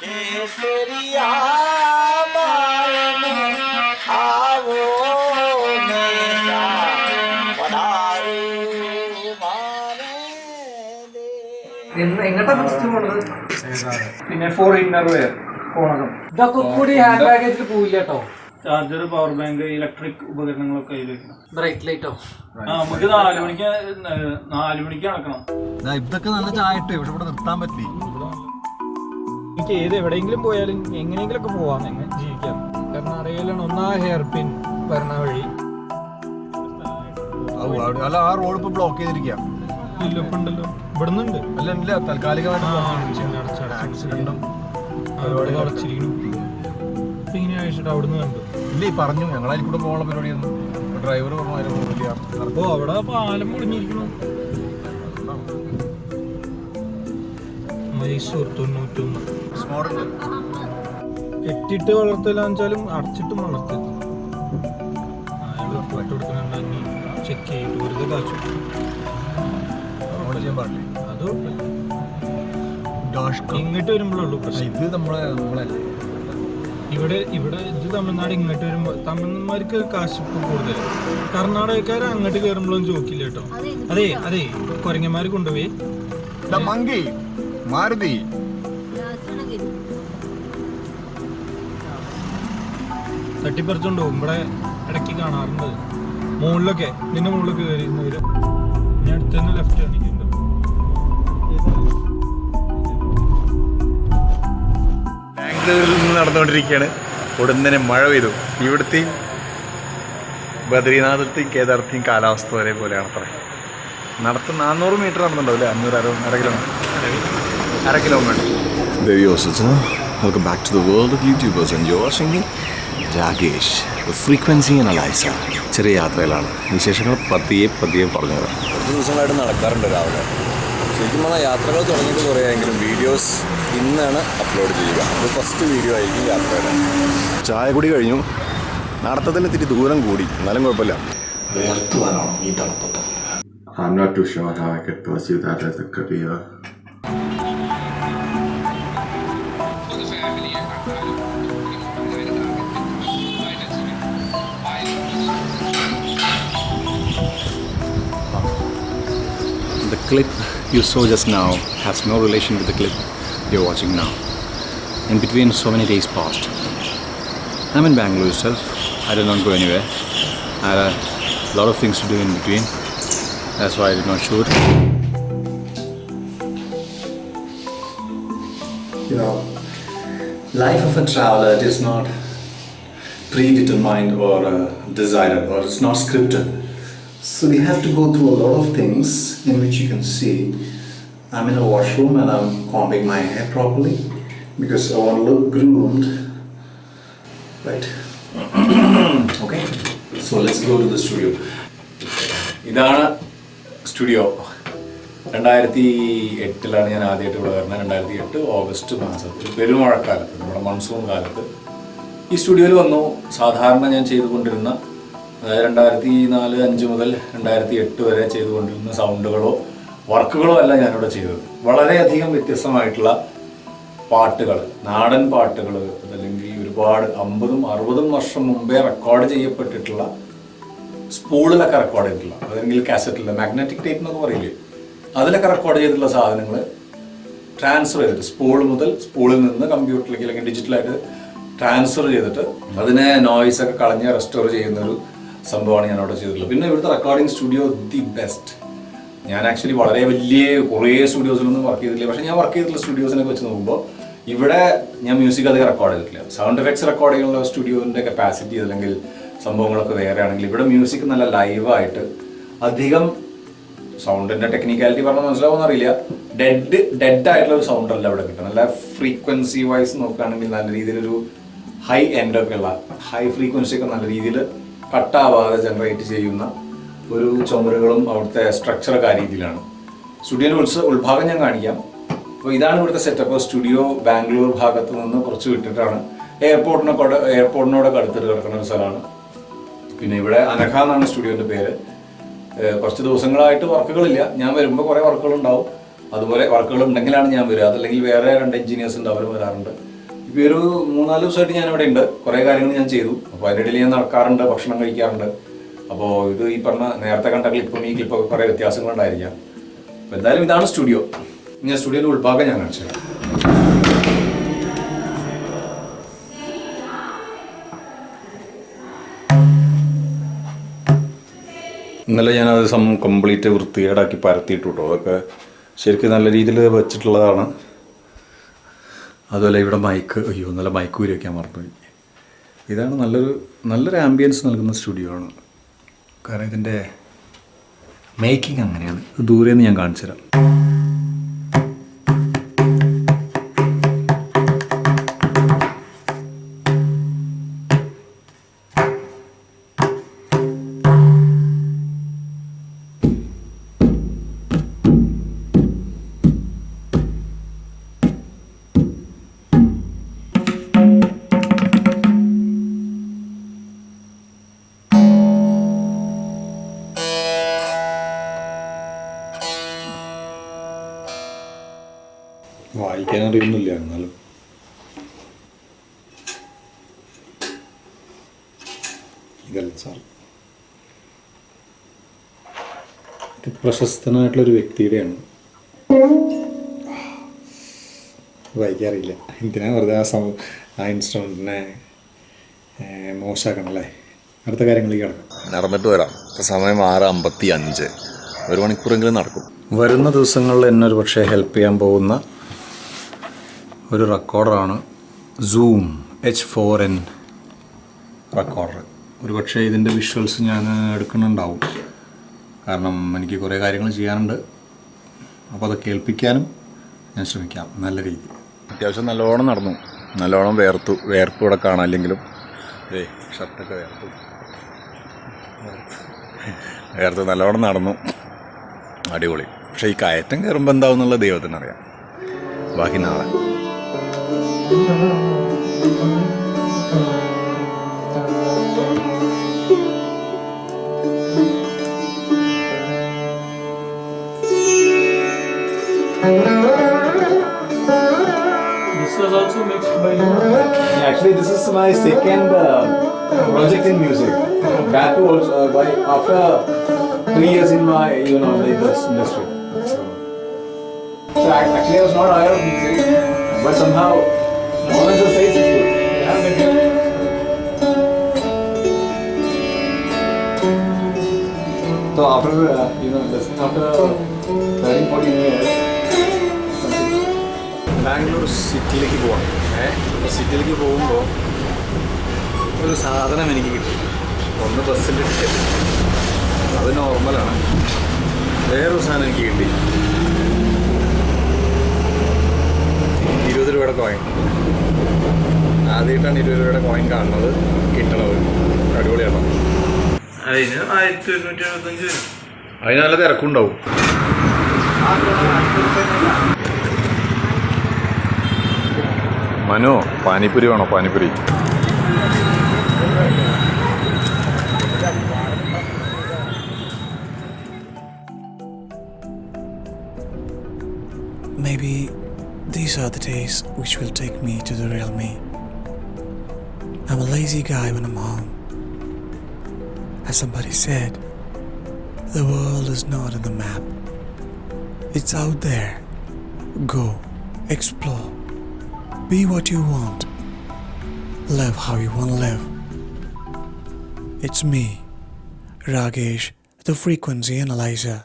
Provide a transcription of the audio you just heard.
പിന്നെ four inner wear ഇതൊക്കെ കൂടി ഹാൻഡ് ബാഗേജിൽ പോയില്ല കേട്ടോ. ചാർജർ, പവർ ബാങ്ക്, ഇലക്ട്രിക് ഉപകരണങ്ങളൊക്കെ അതിൽ വെക്കണം. ബ്രൈറ്റ് ലൈറ്റോ നമുക്ക് 4 മണിക്ക് നടക്കണം. ഇതൊക്കെ നല്ല ചായട്ടോ ഇവിടെ ഇവിടെ നിർത്താൻ പറ്റി. എനിക്ക് ഏത് എവിടെയെങ്കിലും പോയാലും എങ്ങനെയെങ്കിലും ഒക്കെ പോവാം, എങ്ങനെ ജീവിക്കാം. കർണാടകയിലാണ് ഒന്നാ ഹെയർ പിൻ വരണ വഴി. അല്ല ആ റോഡ് ഇപ്പൊ ബ്ലോക്ക് ചെയ്തിരിക്കാം. ഉണ്ടല്ലോ ഇവിടുന്നുണ്ട്. അല്ല താൽക്കാലികമായിട്ട് ഇങ്ങനെ അയച്ചിട്ട് അവിടുന്ന് കണ്ടു. ഇല്ല പറഞ്ഞു ഞങ്ങളതിൽ കൂടെ പോകാനുള്ള പരിപാടിയൊന്നും ഡ്രൈവർ പറഞ്ഞു. അപ്പോ അവിടെ പാലം പൊളിഞ്ഞിരിക്കണു. മൈസൂർ 91 കെട്ടിട്ട് വളർത്തലാന്ന് വെച്ചാലും അടച്ചിട്ടും വളർത്തരുത്. ഫോട്ടോ എടുക്കുന്നുണ്ടെങ്കിൽ ചെക്ക് ചെയ്തിട്ട് വെറുതെ കാച്ചു അത് ഇങ്ങോട്ട് വരുമ്പോഴുള്ളൂ പ്രശ്നം. ഇത് നമ്മളല്ലേ ഇവിടെ ഇത് തമിഴ്നാട് ഇങ്ങോട്ട് വരുമ്പോൾ തമിഴ്മാർക്ക് കാശ് കൂടുതൽ. കർണാടകക്കാർ അങ്ങോട്ട് കയറുമ്പോഴൊന്നും ചോദിക്കില്ല കേട്ടോ. അതെ കൊരങ്ങന്മാർ കൊണ്ടുപോയി മാരുതി തട്ടിപ്പറിച്ചോണ്ട് പോകും. ഇവിടെ ഇടയ്ക്ക് കാണാറുണ്ട് മുകളിലൊക്കെ. ഇതിന്റെ മുകളിൽ കയറിയിരുന്നവര് ഞാൻ അടുത്ത് തന്നെ ലെഫ്റ്റ് കാണിക്കുന്നുണ്ട്. ബാംഗ്ലൂരിൽ നിന്ന് നടന്നുകൊണ്ടിരിക്കുകയാണ്. ഉടനെ മഴ പെയ്തു. ഇവിടുത്തെ ബദ്രീനാഥത്തെയും കേദാർത്തെയും കാലാവസ്ഥ ഒരേപോലെയാണ് അത്ര. 400 മീറ്റർ നടന്നുണ്ടാവില്ലേ? 100 kilometre. Welcome back to the world of YouTubers and you're watching me, Ragesh, the frequency analyzer. ചെറിയ യാത്രയിലാണ്. വിശേഷങ്ങൾ പതിയെ പറഞ്ഞു തരാം. കുറച്ച് ദിവസങ്ങളായിട്ട് നടക്കാറുണ്ട് രാവിലെ. ശരിക്കും പറഞ്ഞാൽ യാത്രകൾ തുടങ്ങിയിട്ട് കുറേ എങ്കിലും വീഡിയോസ് ഇന്നാണ് അപ്ലോഡ് ചെയ്യുക. അത് ഫസ്റ്റ് വീഡിയോ ആയിരിക്കും യാത്രയുടെ. ചായ കുടി കഴിഞ്ഞു. നടത്തത്തിന് ഇത്തിരി ദൂരം കൂടി, എന്നാലും കുഴപ്പമില്ല. വേർത്തുവാനാണോ ഈ തണുപ്പത്ത്? I'm not too sure how I could pursue that as a career. The clip you saw just now has no relation with the clip you're watching now. In between, so many days passed. I'm in Bangalore itself. I did not go anywhere. I had a lot of things to do in between. That's why I did not shoot. You know, life of a traveler is not predetermined or decided, or it's not scripted. So we have to go through a lot of things in which you can see I'm in a washroom and I'm combing my hair properly because I want to look groomed. Right. Okay. So let's go to the studio. ഇതാണ് studio. 2008 ഞാൻ ആദ്യമായിട്ട് ഇവിടെ വരുന്നത്. 2008 August മാസത്തിൽ പെരുമഴക്കാലത്ത്, നമ്മുടെ monsoon കാലത്ത് ഈ സ്റ്റുഡിയോയിൽ വന്നു. സാധാരണ ഞാൻ ചെയ്തുകൊണ്ടിരുന്ന 2004-05 മുതൽ 2008 വരെ ചെയ്തുകൊണ്ടിരുന്ന സൗണ്ടുകളോ വർക്കുകളോ അല്ല ഞാനിവിടെ ചെയ്തത്. വളരെയധികം വ്യത്യസ്തമായിട്ടുള്ള പാട്ടുകൾ, നാടൻ പാട്ടുകൾ, അതല്ലെങ്കിൽ ഒരുപാട് 50-60 വർഷം മുമ്പേ റെക്കോർഡ് ചെയ്യപ്പെട്ടിട്ടുള്ള സ്പൂളിലൊക്കെ റെക്കോർഡ് ചെയ്തിട്ടുള്ള, അതല്ലെങ്കിൽ കാസറ്റില്ല, മാഗ്നറ്റിക് ടേപ്പ് എന്നൊക്കെ പറയില്ലേ, അതിലൊക്കെ റെക്കോർഡ് ചെയ്തിട്ടുള്ള സാധനങ്ങൾ ട്രാൻസ്ഫർ ചെയ്തിട്ട് സ്പൂളിൽ നിന്ന് കമ്പ്യൂട്ടറിലേക്ക് അല്ലെങ്കിൽ ഡിജിറ്റലായിട്ട് ട്രാൻസ്ഫർ ചെയ്തിട്ട് അതിനെ നോയ്സൊക്കെ കളഞ്ഞ് റെസ്റ്റോർ ചെയ്യുന്നൊരു സംഭവമാണ് ഞാൻ അവിടെ ചെയ്തിട്ടുള്ളത്. പിന്നെ ഇവിടുത്തെ റെക്കോർഡിംഗ് സ്റ്റുഡിയോ ദി ബെസ്റ്റ്. ഞാൻ ആക്ച്വലി വളരെ കുറേ സ്റ്റുഡിയോസിലൊന്നും വർക്ക് ചെയ്തിട്ടില്ല. പക്ഷേ ഞാൻ വർക്ക് ചെയ്തിട്ടുള്ള സ്റ്റുഡിയോസിനൊക്കെ വെച്ച് നോക്കുമ്പോൾ ഇവിടെ ഞാൻ മ്യൂസിക് അധികം റെക്കോർഡ് ചെയ്തിട്ടില്ല. സൗണ്ട് എഫക്ട്സ് റെക്കോർഡ് ചെയ്യാനുള്ള സ്റ്റുഡിയോൻ്റെ കപ്പാസിറ്റി അല്ലെങ്കിൽ സംഭവങ്ങളൊക്കെ വേറെ ആണെങ്കിൽ ഇവിടെ മ്യൂസിക് നല്ല ലൈവായിട്ട് അധികം സൗണ്ടിൻ്റെ ടെക്നിക്കാലിറ്റി പറഞ്ഞാൽ മനസ്സിലാവുമെന്ന് അറിയില്ല. ഡെഡ് ആയിട്ടുള്ള ഒരു സൗണ്ട് അല്ല ഇവിടെ കിട്ടും. നല്ല ഫ്രീക്വൻസി വൈസ് നോക്കുകയാണെങ്കിൽ നല്ല രീതിയിലൊരു ഹൈ എൻഡൊക്കെ ഉള്ള ഹൈ ഫ്രീക്വൻസി ഒക്കെ നല്ല രീതിയിൽ കട്ടാവാതെ ജനറേറ്റ് ചെയ്യുന്ന ഒരു ചുമരുകളും അവിടുത്തെ സ്ട്രക്ചറൊക്കെ ആ രീതിയിലാണ്. സ്റ്റുഡിയോയുടെ ഉൾഭാഗം ഞാൻ കാണിക്കാം. അപ്പോൾ ഇതാണ് ഇവിടുത്തെ സെറ്റപ്പ്. സ്റ്റുഡിയോ ബാംഗ്ലൂർ ഭാഗത്ത് നിന്ന് കുറച്ച് വിട്ടിട്ടാണ്, എയർപോർട്ടിനോടൊക്കെ അടുത്തിട്ട് കിടക്കുന്ന ഒരു സ്ഥലമാണ്. പിന്നെ ഇവിടെ അനഘ എന്നാണ് സ്റ്റുഡിയോൻ്റെ പേര്. കുറച്ച് ദിവസങ്ങളായിട്ട് വർക്കുകളില്ല. ഞാൻ വരുമ്പോൾ കുറേ വർക്കുകളുണ്ടാവും. അതുപോലെ വർക്കുകൾ ഉണ്ടെങ്കിലാണ് ഞാൻ വരിക. അതല്ലെങ്കിൽ വേറെ 2 എഞ്ചിനീയേഴ്സ് ഉണ്ട്, അവർ വരാറുണ്ട്. ഇപ്പോൾ ഒരു 3-4 ദിവസമായിട്ട് ഞാൻ ഇവിടെ ഉണ്ട്. കുറേ കാര്യങ്ങൾ ഞാൻ ചെയ്തു. അപ്പോൾ അതിൻ്റെ ഇടയിൽ ഞാൻ നടക്കാറുണ്ട്, ഭക്ഷണം കഴിക്കാറുണ്ട്. അപ്പോൾ ഇത് ഈ പറഞ്ഞ നേരത്തെ കണ്ട ക്ലിപ്പും ഈ ക്ലിപ്പൊക്കെ കുറേ വ്യത്യാസങ്ങളുണ്ടായിരിക്കാം. അപ്പോൾ എന്തായാലും ഇതാണ് സ്റ്റുഡിയോ. ഞാൻ സ്റ്റുഡിയോയുടെ ഉൾഭാഗം ഞാൻ കാണിച്ചു തരാം. ഇന്നലെ ഞാനത് കംപ്ലീറ്റ് വൃത്തികേടാക്കി പരത്തിയിട്ടു കേട്ടോ. അതൊക്കെ ശരിക്കും നല്ല രീതിയിൽ വെച്ചിട്ടുള്ളതാണ്. അതുപോലെ ഇവിടെ മൈക്ക്, ഇന്നലെ മൈക്ക് ഊരി വയ്ക്കാൻ മറന്നുപോയി. ഇതാണ് നല്ലൊരു ആംബിയൻസ് നൽകുന്ന സ്റ്റുഡിയോ ആണ്. കാരണം ഇതിൻ്റെ മേക്കിംഗ് അങ്ങനെയാണ്. ദൂരെ നിന്ന് ഞാൻ കാണിച്ചു തരാം. വായിക്കാൻ അറിയുന്നില്ല, എന്നാലും ഇതല്ല സാർ. ഇത് പ്രശസ്തനായിട്ടുള്ളൊരു വ്യക്തിയുടെയാണ്. വായിക്കാറില്ല. എന്തിനാ വെറുതെ ആ ഇൻസ്ട്രുമെൻറ്റിനെ മോശമാക്കണല്ലേ. അടുത്ത കാര്യങ്ങളിലേക്ക് കിടക്കാം. നടന്നിട്ട് വരാം. ഇപ്പം സമയം 6:55. 1 മണിക്കൂറെങ്കിലും നടക്കും. വരുന്ന ദിവസങ്ങളിൽ എന്നെ ഒരു പക്ഷേ ഹെൽപ്പ് ചെയ്യാൻ പോകുന്ന ഒരു റെക്കോർഡറാണ് സൂം H4n റെക്കോർഡർ. ഒരു പക്ഷേ ഇതിൻ്റെ വിഷ്വൽസ് ഞാൻ എടുക്കുന്നുണ്ടാവും. കാരണം എനിക്ക് കുറേ കാര്യങ്ങൾ ചെയ്യാനുണ്ട്. അപ്പോൾ അത് കേൾപ്പിക്കാനും ഞാൻ ശ്രമിക്കാം നല്ല രീതിയിൽ. അത്യാവശ്യം നല്ലോണം നടന്നു, നല്ലോണം വേർപ്പ് ഇവിടെ കാണാനില്ലെങ്കിലും ഷർട്ടൊക്കെ വേർത്ത് നല്ലോണം നടന്നു. അടിപൊളി. പക്ഷേ ഈ കയറ്റം കയറുമ്പോൾ എന്താവും എന്നുള്ള ദൈവത്തിനറിയാം. ബാക്കി നാളെ. Was also mixed by you. Actually, this is my second project in music. That was after 3 years in my the industry. So actually, I was not aware of music, but somehow no one else says it's good. So after listening after 13-14 years. Bangalore സിറ്റിയിലേക്ക് പോവാം. സിറ്റിയിലേക്ക് പോകുമ്പോൾ ഒരു സാധനം എനിക്ക് കിട്ടി. ഒന്ന് ബസ്സിൻ്റെ ticket, അത് നോർമലാണ്. വേറൊരു സാധനം എനിക്ക് കിട്ടി. 20 രൂപയുടെ കോയിൻ. ആദ്യമായിട്ടാണ് 20 രൂപയുടെ കോയിൻ കാണുന്നത്, കിട്ടണത്. അടിപൊളിയാണോ? അതിന് 1175 വരും. അതിന് നല്ല തിരക്കുണ്ടാവും. മനു, പാനിപ്പുരി വേണോ? Panipuri. Maybe these are the days which will take me to the real me. I'm a lazy guy when I'm home. As somebody said, the world is not on the map. It's out there. Go, explore. Be what you want. Live how you want to live. It's me, Ragesh, the frequency analyzer.